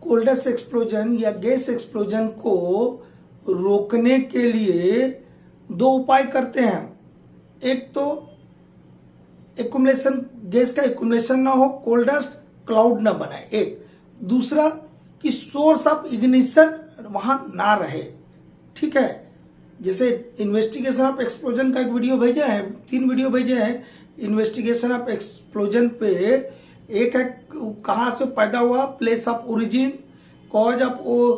Coldest explosion या gas explosion को रोकने के लिए दो उपाय करते हैं। एक तो एक्युमुलेशन, गैस का एक्युमुलेशन ना हो, कोल्डेस्ट क्लाउड ना बनाए। एक दूसरा कि सोर्स ऑफ इग्निशन वहां ना रहे। ठीक है, जैसे इन्वेस्टिगेशन ऑफ एक्सप्लोजन का एक वीडियो भेजे हैं, 3 वीडियो भेजे हैं इन्वेस्टिगेशन ऑफ एक्सप्लोजन पे। एक है कहाँ से पैदा हुआ, place of origin, cause of वो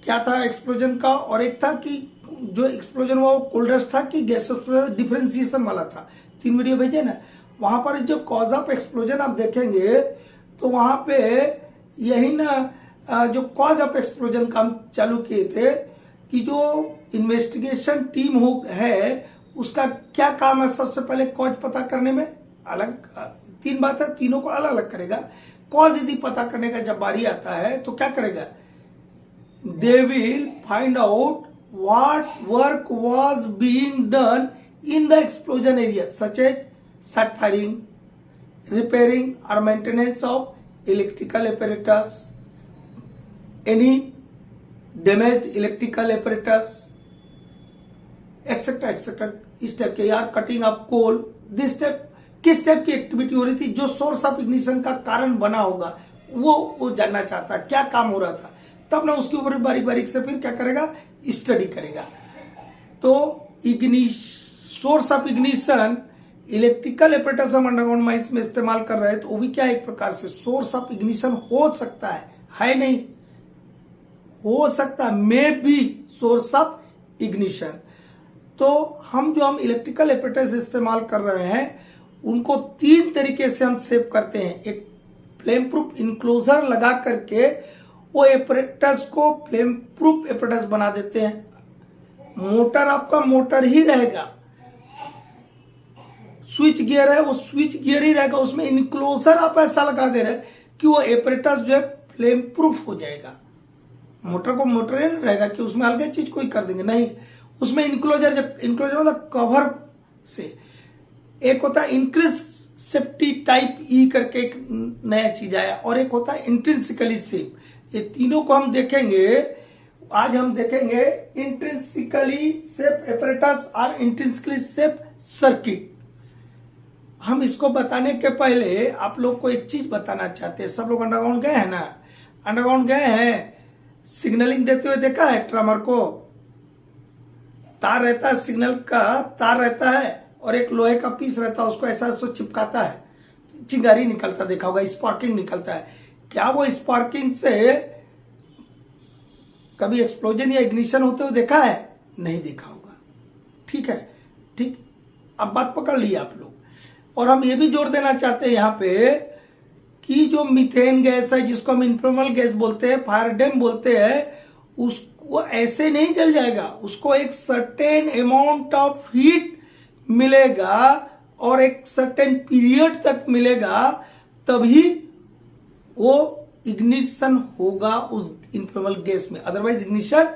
क्या था एक्सप्लोजन का, और एक था कि जो एक्सप्लोजन हुआ वो कोल्डेस्ट था कि गैस एक्सप्लोजन, डिफरेंशिएशन वाला था। 3 वीडियो भेजे ना। वहां पर जो कॉज ऑफ एक्सप्लोजन आप देखेंगे तो वहां पे यही ना जो कॉज ऑफ एक्सप्लोजन का हम चालू किए थे कि जो इन्वेस्टिगेशन टीम है उसका क्या काम है, सबसे पहले कॉज पता करने में। अलग 3 बात है, तीनों को अलग अलग करेगा। कॉज यदि पता करने का जब बारी आता है तो क्या करेगा, they will find out what work was being done in the explosion area such as set firing, repairing or maintenance of electrical apparatus, any damaged electrical apparatus, etc. etc. इस टाइप के, यार cutting off coal, this type किस type की activity हो रही थी, जो source of ignition का कारण बना होगा वो जानना चाहता है, क्या काम हो रहा था। तब ना उसके ऊपर बारीक बारीक से फिर क्या करेगा, स्टडी करेगा। तो source of ignition electrical apparatus हम अंडरग्राउंड माइंस में इस्तेमाल कर रहे हैं, तो वो भी क्या एक प्रकार से सोर्स ऑफ इग्निशन हो सकता है नहीं, हो सकता may be source of ignition. तो हम इलेक्ट्रिकल एपरेटस इस्तेमाल कर रहे हैं उनको 3 तरीके से हम सेव करते हैं। एक फ्लेम प्रूफ इनक्लोजर लगा करके वो एपरेटस को फ्लेम प्रूफ एपरेटस बना देते हैं। मोटर आपका मोटर ही रहेगा, स्विच गियर है वो स्विच गियर ही रहेगा, उसमें इनक्लोजर आप ऐसा लगा दे रहे कि वो एपरेटस जो है फ्लेम प्रूफ हो जाएगा। मोटर को मोटर ही रहेगा कि उसमें अलग चीज कोई कर देंगे, नहीं, उसमें इनक्लोजर मतलब कवर से। एक होता है इंक्रीज सेफ्टी टाइप ई करके एक नया चीज आया, और एक होता है इंट्रिंसिकली सेफ। ये तीनों को हम देखेंगे आज। हम देखेंगे इंट्रिंसिकली सेफ एपरेटस और इंट्रिंसिकली सेफ सर्किट। हम इसको बताने के पहले आप लोग को एक चीज बताना चाहते हैं। सब लोग अंडरग्राउंड गए हैं ना, अंडरग्राउंड गए हैं, सिग्नलिंग देते हुए देखा है। ट्रामर को तार रहता है, सिग्नल का तार रहता है और एक लोहे का पीस रहता है, उसको ऐसा चिपकाता है, चिंगारी निकलता देखा होगा, स्पार्किंग निकलता है। क्या वो स्पार्किंग से कभी एक्सप्लोजन या इग्निशन होते हुए देखा है? नहीं देखा होगा। ठीक है, ठीक, अब बात पकड़ ली आप लोग। और हम ये भी जोर देना चाहते हैं यहाँ पे कि जो मीथेन गैस है, जिसको हम इनफ्लेमेबल गैस बोलते हैं, फायर डैम बोलते हैं, उसको ऐसे नहीं जल जाएगा, उसको एक सर्टेन अमाउंट ऑफ हीट मिलेगा और एक सर्टेन पीरियड तक मिलेगा, तभी वो इग्निशन होगा उस इनफ्लेमेबल गैस में, अदरवाइज इग्निशन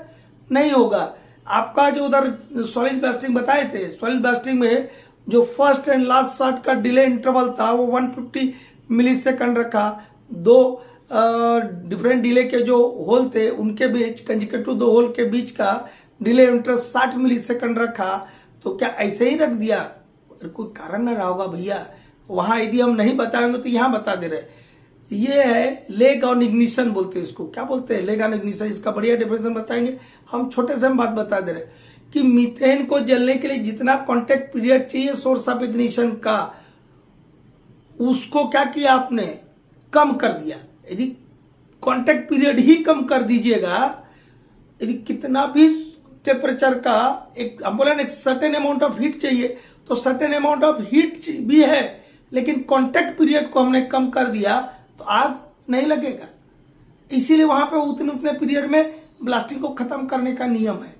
नहीं होगा। आपका जो उधर सॉलिड ब्लास्टिंग बताए थे, सॉलिड ब्लास्टिंग में जो फर्स्ट एंड लास्ट शॉट का डिले इंटरवल था वो 150 मिली सेकंड रखा। 2 डिफरेंट डिले के जो होल थे उनके बीच, कंजिक्यूटिव 2 होल के बीच का डिले इंटरवल 60 मिली सेकंड रखा। तो क्या ऐसे ही रख दिया? कोई कारण ना रहा होगा भैया, वहां यदि हम नहीं बताएंगे तो यहां बता दे रहे। ये है लेग ऑन इग्निशन बोलते हैं इसको। क्या बोलते हैं? Leg on ignition. इसका बढ़िया डिफरेंस बताएंगे हम, छोटे से हम बात बता दे रहे कि मीथेन को जलने के लिए जितना कांटेक्ट पीरियड चाहिए सोर्स ऑफ इग्निशन का, उसको क्या किया आपने? कम कर दिया। यदि कांटेक्ट पीरियड ही कम कर दीजिएगा, यदि कितना भी टेम्परेचर का एक हम बोले ना एक सर्टेन अमाउंट ऑफ हीट चाहिए, तो सर्टेन अमाउंट ऑफ हीट भी है, लेकिन कांटेक्ट पीरियड को हमने कम कर दिया तो आग नहीं लगेगा। इसीलिए वहां पे उतने पीरियड में ब्लास्टिंग को खत्म करने का नियम है।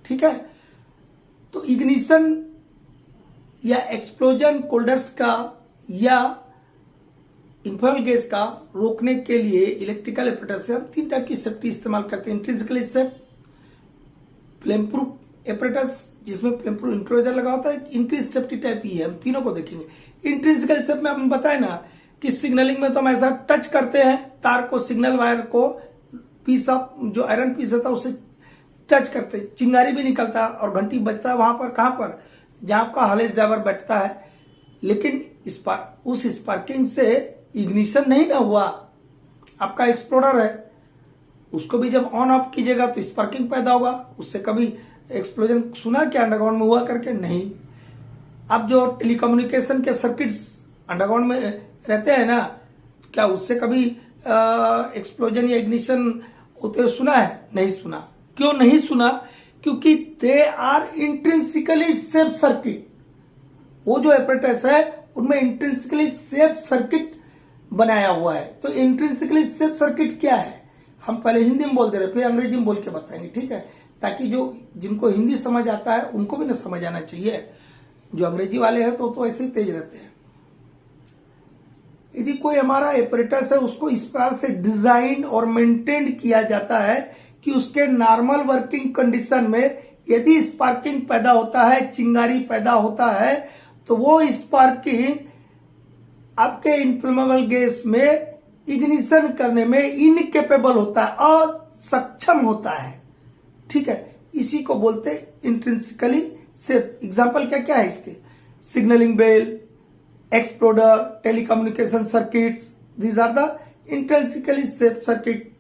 ठीक है, तो इग्निशन या एक्सप्लोजन कोल्डेस्ट का या इन्फ्लेमेबल गैस का रोकने के लिए इलेक्ट्रिकल एपरेटस से हम 3 टाइप की सेफ्टी इस्तेमाल करते हैं। Intrinsically safe, flame proof apparatus जिसमें फ्लेम प्रूफ इंक्लोजर लगा होता है, इंक्रीज सेफ्टी टाइप ही है। हम तीनों को देखेंगे। इंट्रिंसिकल सेफ में हम बताए ना कि सिग्नलिंग में तो हम ऐसा टच करते हैं तार को, सिग्नल वायर को, पीस ऑफ जो आयरन पीस होता है उसे टच करते, चिंगारी भी निकलता है और घंटी बजता है वहां पर, कहां पर, जहां आपका हॉलेज ड्राइवर बैठता है। लेकिन उस स्पार्किंग से इग्निशन नहीं ना हुआ। आपका एक्सप्लोडर है, उसको भी जब ऑन ऑफ कीजिएगा तो स्पार्किंग पैदा होगा, उससे कभी एक्सप्लोजन सुना क्या अंडरग्राउंड में हुआ करके? नहीं। अब जो टेलीकम्युनिकेशन के सर्किट्स अंडरग्राउंड में रहते हैं ना, क्या उससे कभी एक्सप्लोजन या इग्निशन होते हुए सुना है? नहीं सुना। क्यों नहीं सुना? क्योंकि they are intrinsically safe circuit. वो जो एपरेटस है उनमें इंट्रिंसिकली सेफ सर्किट बनाया हुआ है। तो इंट्रिंसिकली सेफ सर्किट क्या है, हम पहले हिंदी में बोल दे रहे, फिर अंग्रेजी में बोल के बताएंगे, ठीक है? ताकि जो जिनको हिंदी समझ आता है उनको भी ना समझ आना चाहिए। जो अंग्रेजी वाले हैं तो ऐसे ही तेज रहते हैं। यदि कोई हमारा एपरेटस है उसको इस प्रकार से डिजाइन और मेंटेन किया जाता है कि उसके नॉर्मल वर्किंग कंडीशन में यदि स्पार्किंग पैदा होता है, चिंगारी पैदा होता है, तो वो स्पार्किंग आपके इनफ्लेमेबल गैस में इग्निशन करने में इनकेपेबल होता है, असक्षम होता है, ठीक है? इसी को बोलते हैं इंट्रिंसिकली सेफ। एग्जाम्पल क्या क्या है इसके? Signalling bell, exploder, telecommunication circuits, these are the intrinsically safe circuit.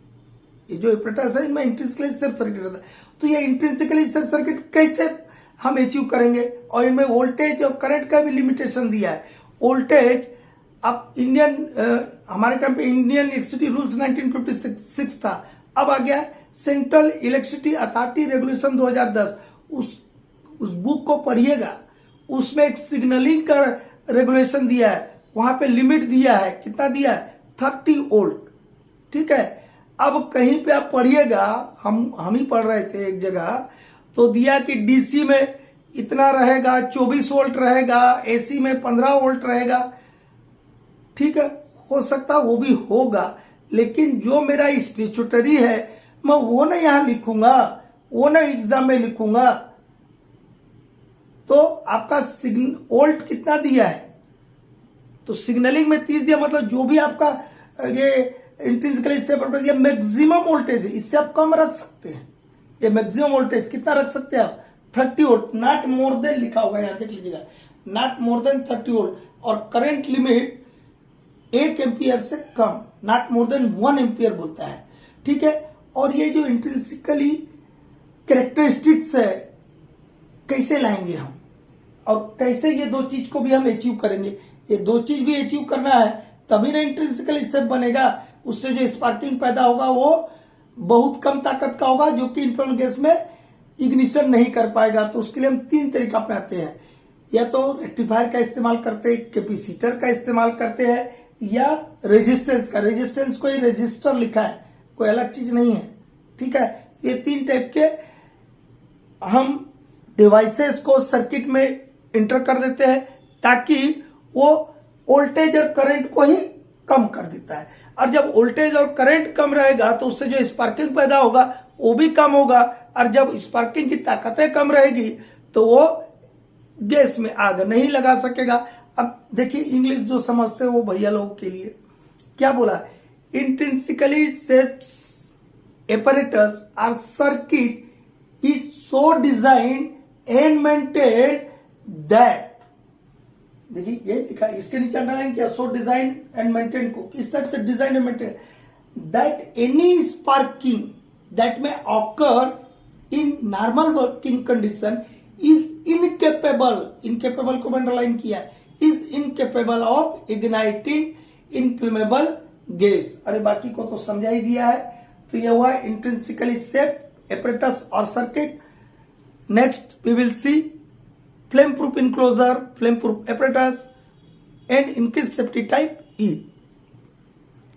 ये जो एपरेटस है इनमें इंट्रिंसिकली सेफ सर्किट रहता है। तो ये इंट्रिंसिकली सेफ सर्किट कैसे हम अचीव करेंगे? और इनमें वोल्टेज और करंट का भी लिमिटेशन दिया है। वोल्टेज अब हमारे टाइम पे इंडियन इलेक्ट्रिसिटी रूल्स 1956 था, अब आ गया सेंट्रल इलेक्ट्रिसिटी अथॉरिटी रेगुलेशन 2010। उस बुक को पढ़िएगा, उसमें एक सिग्नलिंग का रेगुलेशन दिया है, वहां पे लिमिट दिया है। कितना दिया है? 30 वोल्ट, ठीक है? अब कहीं पे आप पढ़िएगा, हम ही पढ़ रहे थे एक जगह, तो दिया कि डीसी में इतना रहेगा, 24 वोल्ट रहेगा, एसी में 15 वोल्ट रहेगा, ठीक है? हो सकता वो भी होगा, लेकिन जो मेरा स्टैट्यूटरी है मैं वो ना यहां लिखूंगा, वो ना एग्जाम में लिखूंगा। तो आपका वोल्ट कितना दिया है? तो सिग्नलिंग में 30 दिया, मतलब जो भी आपका ये इंट्रिंसिकली सेफ ये मैक्सिमम वोल्टेज है, इससे आप कम रख सकते हैं। ये मैक्सिमम वोल्टेज कितना रख सकते हैं आप? 30 वोल्ट, नॉट मोर देन लिखा होगा, यहां देख लीजिएगा, नॉट मोर देन 30 वोल्ट। और करंट लिमिट 1 एम्पियर से कम, नॉट मोर देन 1 एम्पियर बोलता है, ठीक है? और ये जो इंट्रिंसिकली कैरेक्टरिस्टिक्स है कैसे लाएंगे हम, और कैसे ये दो चीज को भी हम अचीव करेंगे? ये दो चीज भी अचीव करना है तभी ना इंट्रिंसिकली सेफ बनेगा। उससे जो स्पार्किंग पैदा होगा वो बहुत कम ताकत का होगा, जो कि इनफ्लेमेबल गैस में इग्निशन नहीं कर पाएगा। तो उसके लिए हम 3 तरीका अपनाते हैं, या तो रेक्टिफायर का इस्तेमाल करते हैं, कैपेसिटर का इस्तेमाल करते हैं, या रेजिस्टेंस का। रेजिस्टेंस को ही रजिस्टर लिखा है, कोई अलग चीज नहीं है, ठीक है? ये 3 टाइप के हम डिवाइसेस को सर्किट में इंटर कर देते हैं, ताकि वो वोल्टेज और करंट को ही कम कर देता है। और जब वोल्टेज और करंट कम रहेगा तो उससे जो स्पार्किंग पैदा होगा वो भी कम होगा, और जब स्पार्किंग की ताकतें कम रहेगी तो वो गैस में आग नहीं लगा सकेगा। अब देखिए इंग्लिश जो समझते हैं वो भैया लोगों के लिए क्या बोला, intrinsically safe apparatus R circuit is so design and maintain that, देखिए ये लिखा, इसके नीचे अंडरलाइन किया, सो डिजाइन एंड मेंटेन को किस टाइप से design and maintain, that any sparking that may occur in normal working condition is incapable, incapable को अंडरलाइन किया, is incapable of igniting inflammable gas. अरे बाकी को तो समझा ही दिया है। तो यह हुआ इंट्रिंसिकली सेफ एपरेटस और circuit. Next we will see flame proof enclosure, flame proof apparatus, and increased safety type E.